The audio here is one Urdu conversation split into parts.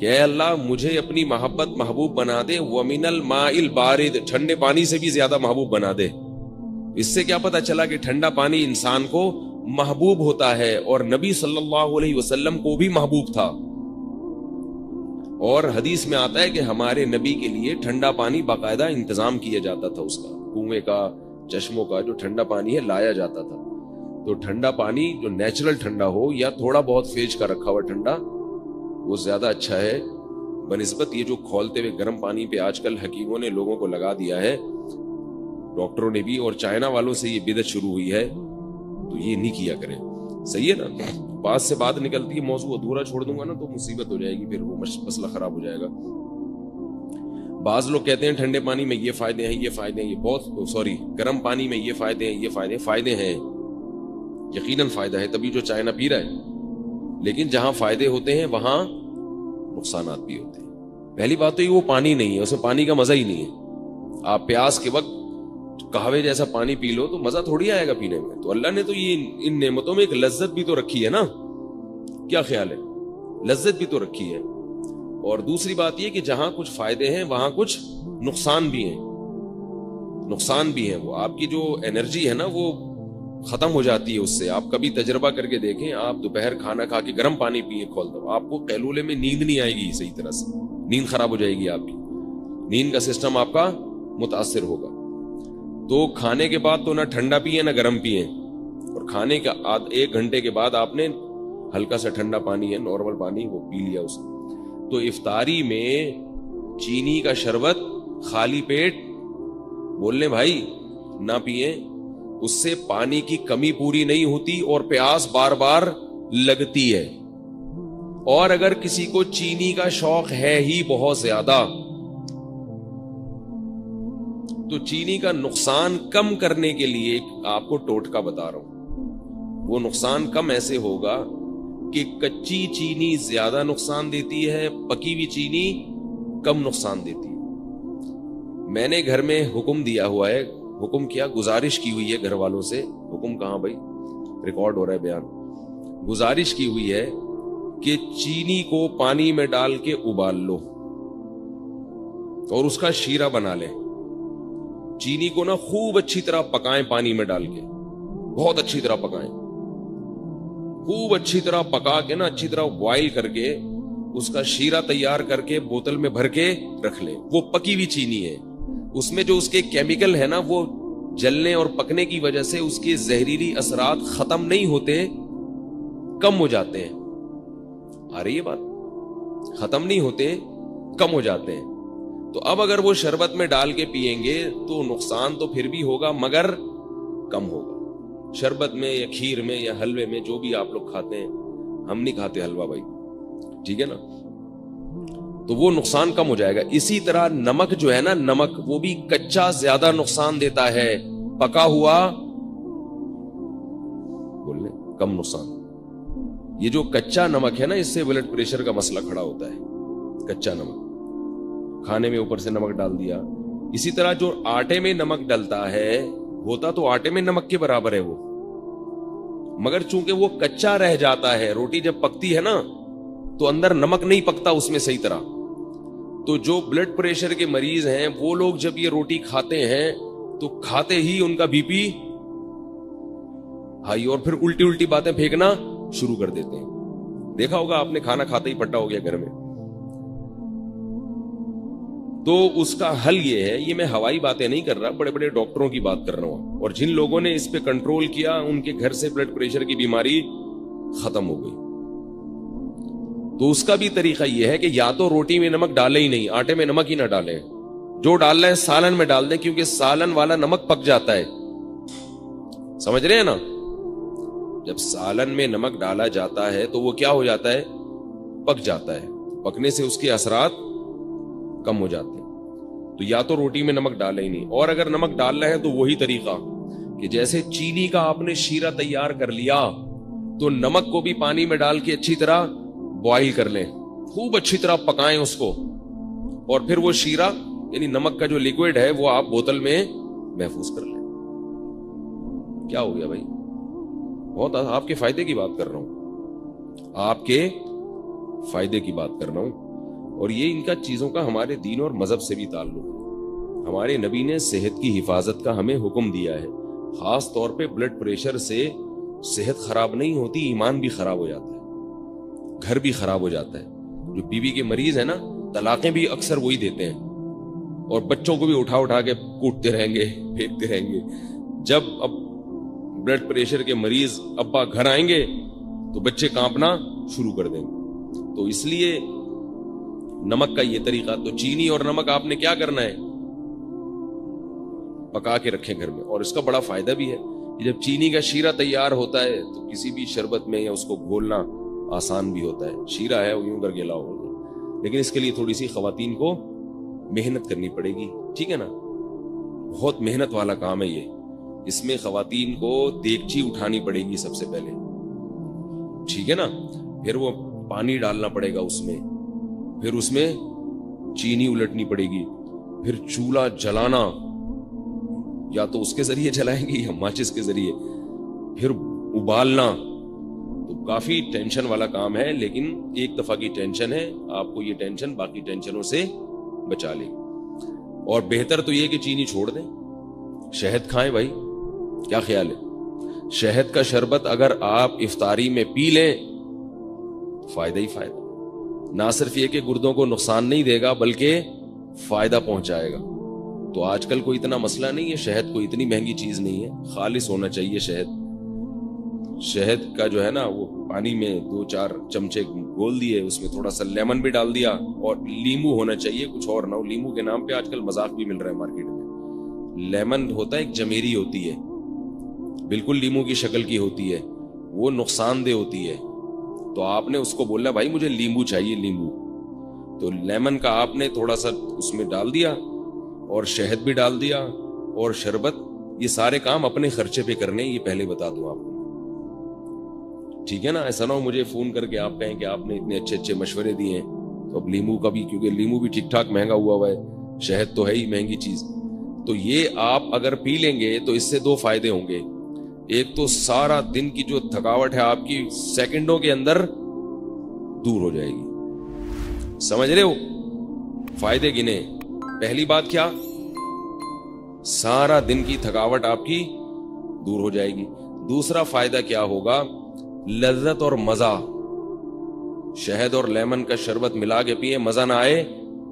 کہ اے اللہ مجھے اپنی محبت محبوب بنا دے، وَمِنَ الْمَاءِ الْبَارِدِ، ٹھنڈے پانی سے بھی زیادہ محبوب بنا دے۔ اس سے کیا پتہ چلا کہ ٹھنڈا پانی انسان کو محبوب ہوتا ہے، اور نبی صلی اللہ علیہ وسلم کو بھی محبوب تھا۔ اور حدیث میں آتا ہے کہ ہمارے نبی کے لیے ٹھنڈا پانی باقاعدہ انتظام کیا جاتا تھا، اس کا کنویں کا، چشموں کا جو ٹھنڈا پانی ہے لایا جاتا تھا۔ تو ٹھنڈا پانی جو نیچرل ٹھنڈا ہو یا تھوڑا بہت فریج کا رکھا ہوا ٹھنڈا، وہ زیادہ اچھا ہے بنسبت یہ جو کھولتے ہوئے گرم پانی پہ آج کل حکیموں نے لوگوں کو لگا دیا ہے، ڈاکٹروں نے بھی، اور چائنا والوں سے یہ بدعت شروع ہوئی ہے، تو یہ نہیں کیا کریں۔ صحیح ہے نا؟ بات سے بات نکلتی ہے، موضوع ادھورا چھوڑ دوں گا نا تو مصیبت ہو جائے گی، پھر وہ مسئلہ خراب ہو جائے گا۔ بعض لوگ کہتے ہیں ٹھنڈے پانی میں یہ فائدے ہیں، یہ فائدے ہیں، یہ بہت گرم پانی میں یہ فائدے ہیں، یہ فائدے ہیں، یقیناً فائدہ ہے، تبھی جو چائنا پی رہا ہے، لیکن جہاں فائدے ہوتے ہیں وہاں نقصانات بھی ہوتے ہیں۔ پہلی بات تو یہ وہ پانی نہیں ہے، اسے پانی کا مزہ ہی نہیں ہے۔ آپ پیاس کے وقت قہوے جیسا پانی پی لو تو مزہ تھوڑی آئے گا پینے میں۔ تو اللہ نے تو یہ ان نعمتوں میں ایک لذت بھی تو رکھی ہے نا، کیا خیال ہے؟ لذت بھی تو رکھی ہے۔ اور دوسری بات یہ کہ جہاں کچھ فائدے ہیں وہاں کچھ نقصان بھی ہیں، نقصان بھی ہیں۔ وہ آپ کی جو انرجی ہے نا وہ ختم ہو جاتی ہے اس سے۔ آپ کبھی تجربہ کر کے دیکھیں، آپ دوپہر کھانا کھا کے گرم پانی پیئے کھول دو، آپ کو قیلولے میں نیند نہیں آئے گی صحیح طرح سے، نیند خراب ہو جائے گی، آپ کی نیند کا سسٹم آپ کا متاثر ہوگا۔ تو کھانے کے بعد تو نہ ٹھنڈا پیئے نہ گرم پیئے، اور کھانے کا 1 گھنٹے کے بعد آپ نے ہلکا سا ٹھنڈا پانی ہے، نارمل پانی، وہ پی لیا اس نے۔ تو افطاری میں چینی کا شربت خالی پیٹ بول لیں بھائی نہ پیئیں، اس سے پانی کی کمی پوری نہیں ہوتی اور پیاس بار بار لگتی ہے۔ اور اگر کسی کو چینی کا شوق ہے ہی بہت زیادہ، تو چینی کا نقصان کم کرنے کے لیے آپ کو ٹوٹکا بتا رہا ہوں۔ وہ نقصان کم ایسے ہوگا کہ کچی چینی زیادہ نقصان دیتی ہے، پکی ہوئی چینی کم نقصان دیتی ہے۔ میں نے گھر میں حکم دیا ہوا ہے، حکم کیا، گزارش کی ہوئی ہے گھر والوں سے، حکم کہاں بھائی، ریکارڈ ہو رہا ہے بیان، گزارش کی ہوئی ہے کہ چینی کو پانی میں ڈال کے ابال لو اور اس کا شیرہ بنا لیں۔ چینی کو نا خوب اچھی طرح پکائیں، پانی میں ڈال کے بہت اچھی طرح پکائیں، خوب اچھی طرح پکا کے نا اچھی طرح بوائل کر کے اس کا شیرہ تیار کر کے بوتل میں بھر کے رکھ لیں۔ وہ پکی ہوئی چینی ہے، اس میں جو اس کے کیمیکل ہے نا وہ جلنے اور پکنے کی وجہ سے اس کے زہریلی اثرات ختم نہیں ہوتے، کم ہو جاتے ہیں۔ آ رہی ہے بات؟ ختم نہیں ہوتے، کم ہو جاتے ہیں۔ تو اب اگر وہ شربت میں ڈال کے پیئیں گے تو نقصان تو پھر بھی ہوگا مگر کم ہوگا۔ شربت میں یا کھیر میں یا حلوے میں، جو بھی آپ لوگ کھاتے ہیں، ہم نہیں کھاتے حلوہ بھائی، ٹھیک ہے نا، تو وہ نقصان کم ہو جائے گا۔ اسی طرح نمک جو ہے نا، نمک وہ بھی کچا زیادہ نقصان دیتا ہے، پکا ہوا بولنے کم نقصان۔ یہ جو کچا نمک ہے نا، اس سے بلڈ پریشر کا مسئلہ کھڑا ہوتا ہے۔ کچا نمک کھانے میں اوپر سے نمک ڈال دیا۔ اسی طرح جو آٹے میں نمک ڈلتا ہے، ہوتا تو آٹے میں نمک کے برابر ہے وہ، مگر چونکہ وہ کچا رہ جاتا ہے، روٹی جب پکتی ہے نا تو اندر نمک نہیں پکتا اس میں صحیح طرح۔ تو جو بلڈ پریشر کے مریض ہیں وہ لوگ جب یہ روٹی کھاتے ہیں تو کھاتے ہی ان کا بی پی ہائی، اور پھر الٹی الٹی باتیں پھینکنا شروع کر دیتے ہیں۔ دیکھا ہوگا آپ نے، کھانا کھاتے ہی پٹا ہو گیا گھر میں۔ تو اس کا حل یہ ہے، یہ میں ہوائی باتیں نہیں کر رہا، بڑے بڑے ڈاکٹروں کی بات کر رہا ہوں، اور جن لوگوں نے اس پہ کنٹرول کیا ان کے گھر سے بلڈ پریشر کی بیماری ختم ہو گئی۔ تو اس کا بھی طریقہ یہ ہے کہ یا تو روٹی میں نمک ڈالے ہی نہیں، آٹے میں نمک ہی نہ ڈالیں، جو ڈال رہے ہیں سالن میں ڈال دیں، کیونکہ سالن والا نمک پک جاتا ہے، سمجھ رہے ہیں نا؟ جب سالن میں نمک ڈالا جاتا ہے تو وہ کیا ہو جاتا ہے؟ پک جاتا ہے، پکنے سے اس کے اثرات کم ہو جاتے ہیں۔ تو یا تو روٹی میں نمک ڈالے ہی نہیں، اور اگر نمک ڈال رہے ہیں تو وہی طریقہ کہ جیسے چینی کا آپ نے شیرہ تیار کر لیا تو نمک کو بھی پانی میں ڈال کے اچھی طرح بوائل کر لیں، خوب اچھی طرح پکائیں اس کو، اور پھر وہ شیرہ یعنی نمک کا جو لیکوڈ ہے وہ آپ بوتل میں محفوظ کر لیں۔ کیا ہو گیا بھائی؟ بہت آپ کے فائدے کی بات کر رہا ہوں، آپ کے فائدے کی بات کر رہا ہوں۔ اور یہ ان چیزوں کا ہمارے دین اور مذہب سے بھی تعلق ہے. ہمارے نبی نے صحت کی حفاظت کا ہمیں حکم دیا ہے. خاص طور پہ بلڈ پریشر سے صحت خراب نہیں ہوتی، ایمان بھی خراب ہو جاتا ہے، گھر بھی خراب ہو جاتا ہے. جو بیوی کے مریض ہیں نا، طلاقیں بھی اکثر وہی دیتے ہیں، اور بچوں کو بھی اٹھا کے کوٹتے رہیں گے، پھینکتے رہیں گے. جب اب بلڈ پریشر کے مریض ابا گھر آئیں گے تو بچے کانپنا شروع کر دیں گے. تو اس لیے نمک کا یہ طریقہ، تو چینی اور نمک آپ نے کیا کرنا ہے، پکا کے رکھیں گھر میں. اور اس کا بڑا فائدہ بھی ہے. جب چینی کا شیرہ تیار ہوتا ہے تو کسی بھی شربت میں یا اس کو گھولنا آسان بھی ہوتا ہے. شیرہ ہے وہ یوں کر کے لاؤ، لیکن اس کے لیے تھوڑی سی خواتین کو محنت کرنی پڑے گی، ٹھیک ہے نا. بہت محنت والا کام ہے یہ. اس میں خواتین کو دیگچی اٹھانی پڑے گی سب سے پہلے، ٹھیک ہے نا. پھر وہ پانی ڈالنا پڑے گا اس میں، پھر اس میں چینی الٹنی پڑے گی، پھر چولہا جلانا، یا تو اس کے ذریعے جلائیں گی یا ماچس کے ذریعے، پھر ابالنا. تو کافی ٹینشن والا کام ہے، لیکن ایک دفعہ کی ٹینشن ہے. آپ کو یہ ٹینشن باقی ٹینشنوں سے بچا لے. اور بہتر تو یہ کہ چینی چھوڑ دیں، شہد کھائیں بھائی. کیا خیال ہے؟ شہد کا شربت اگر آپ افطاری میں پی لیں فائدہ ہی فائدہ. نہ صرف یہ کہ گردوں کو نقصان نہیں دے گا بلکہ فائدہ پہنچائے گا. تو آج کل کوئی اتنا مسئلہ نہیں ہے، شہد کوئی اتنی مہنگی چیز نہیں ہے، خالص ہونا چاہیے شہد. شہد کا جو ہے نا وہ پانی میں 2-4 چمچے گھول دیے، اس میں تھوڑا سا لیمن بھی ڈال دیا، اور لیمو ہونا چاہیے، کچھ اور نہ ہو. لیمو کے نام پہ آج کل مذاق بھی مل رہا ہے مارکیٹ میں. لیمن ہوتا ہے ایک جمیری ہوتی ہے، بالکل لیمو کی شکل کی ہوتی ہے، وہ نقصان دہ ہوتی ہے. تو آپ نے اس کو بولنا بھائی مجھے لیمو چاہیے، لیمو. تو لیمن کا آپ نے تھوڑا سا اس میں ڈال دیا، اور شہد بھی ڈال دیا، اور شربت. یہ سارے کام اپنے خرچے پہ کرنے، یہ پہلے بتا دوں آپ کو، ٹھیک ہے نا. ایسا نہ ہو مجھے فون کر کے آپ کہیں کہ آپ نے اتنے اچھے اچھے مشورے دیے ہیں. تو اب لیمو کا بھی، کیونکہ لیمو بھی ٹھیک ٹھاک مہنگا ہوا ہے، شہد تو ہے ہی مہنگی چیز. تو یہ آپ اگر پی لیں گے تو اس سے 2 فائدے ہوں گے. ایک تو سارا دن کی جو تھکاوٹ ہے آپ کی سیکنڈوں کے اندر دور ہو جائے گی. سمجھ رہے ہو؟ فائدے گنے. پہلی بات کیا؟ سارا دن کی تھکاوٹ آپ کی دور ہو جائے گی. دوسرا فائدہ کیا ہوگا؟ لذت اور مزہ. شہد اور لیمن کا شربت ملا کے پیئے، مزہ نہ آئے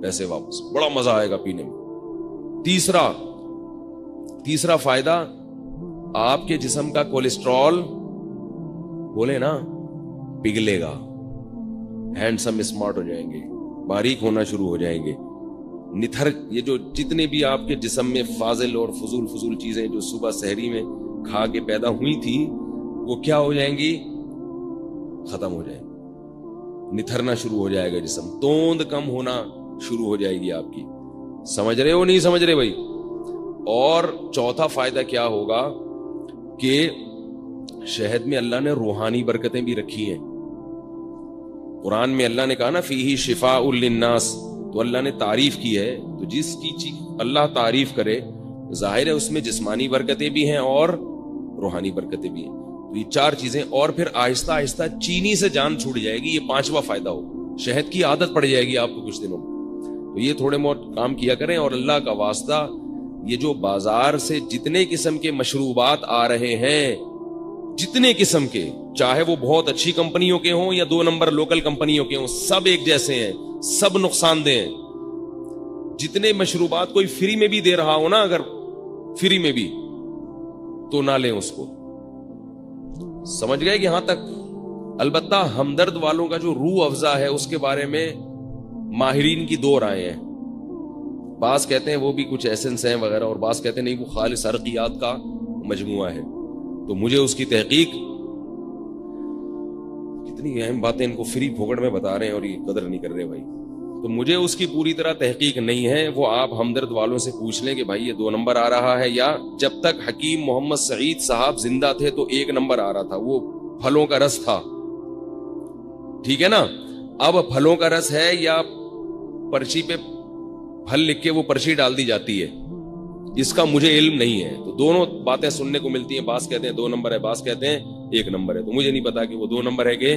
پیسے واپس، بڑا مزہ آئے گا پینے میں. تیسرا فائدہ، آپ کے جسم کا کولیسٹرول بولے نا پگھلے گا، ہینڈسم اسمارٹ ہو جائیں گے، باریک ہونا شروع ہو جائیں گے. نتھر، یہ جو جتنے بھی آپ کے جسم میں فاضل اور فضول چیزیں جو صبح سحری میں کھا کے پیدا ہوئی تھی، وہ کیا ہو جائیں گی؟ ختم ہو جائیں گی. نتھرنا شروع ہو جائے گا جسم، توند کم ہونا شروع ہو جائے گی آپ کی. سمجھ رہے ہو نہیں سمجھ رہے بھائی؟ اور چوتھا فائدہ کیا ہوگا کہ شہد میں اللہ نے روحانی برکتیں بھی رکھی ہیں. قرآن میں اللہ نے کہا نا فیہ شفاء للناس، تو اللہ نے تعریف کی ہے. تو جس کی چیز اللہ تعریف کرے، ظاہر ہے اس میں جسمانی برکتیں بھی ہیں اور روحانی برکتیں بھی ہیں. تو یہ 4 چیزیں. اور پھر آہستہ آہستہ چینی سے جان چھوٹ جائے گی. یہ 5واں فائدہ ہو، شہد کی عادت پڑ جائے گی آپ کو کچھ دنوں میں. تو یہ تھوڑے بہت کام کیا کریں. اور اللہ کا واسطہ، یہ جو بازار سے جتنے قسم کے مشروبات آ رہے ہیں، جتنے قسم کے، چاہے وہ بہت اچھی کمپنیوں کے ہوں یا 2 نمبر لوکل کمپنیوں کے ہوں، سب ایک جیسے ہیں، سب نقصان دہ ہیں. جتنے مشروبات کوئی فری میں بھی دے رہا ہو نا، اگر فری میں بھی، تو نہ لیں اس کو. سمجھ گئے کہ یہاں تک؟ البتہ ہمدرد والوں کا جو روح افزا ہے اس کے بارے میں ماہرین کی 2 رائے ہیں. بعض کہتے ہیں وہ بھی کچھ ایسنس ہیں وغیرہ، اور بعض کہتے ہیں نہیں وہ خالص عرقیات کا مجموعہ ہے. تو مجھے اس کی تحقیق، کتنی اہم باتیں ان کو فری پھوکٹ میں بتا رہے ہیں اور یہ قدر نہیں کر رہے بھائی. تو مجھے اس کی پوری طرح تحقیق نہیں ہے. وہ آپ ہمدرد والوں سے پوچھ لیں کہ بھائی یہ 2 نمبر آ رہا ہے، یا جب تک حکیم محمد سعید صاحب زندہ تھے تو 1 نمبر آ رہا تھا، وہ پھلوں کا رس تھا. ٹھیک ہے نا؟ اب پھلوں کا رس ہے یا پرچی پہ پھل لکھ کے وہ پرچی ڈال دی جاتی ہے، اس کا مجھے علم نہیں ہے. تو دونوں باتیں سننے کو ملتی ہیں. بعض کہتے ہیں 2 نمبر ہے، بعض کہتے ہیں 1 نمبر ہے. تو مجھے نہیں پتا کہ وہ 2 نمبر ہے کہ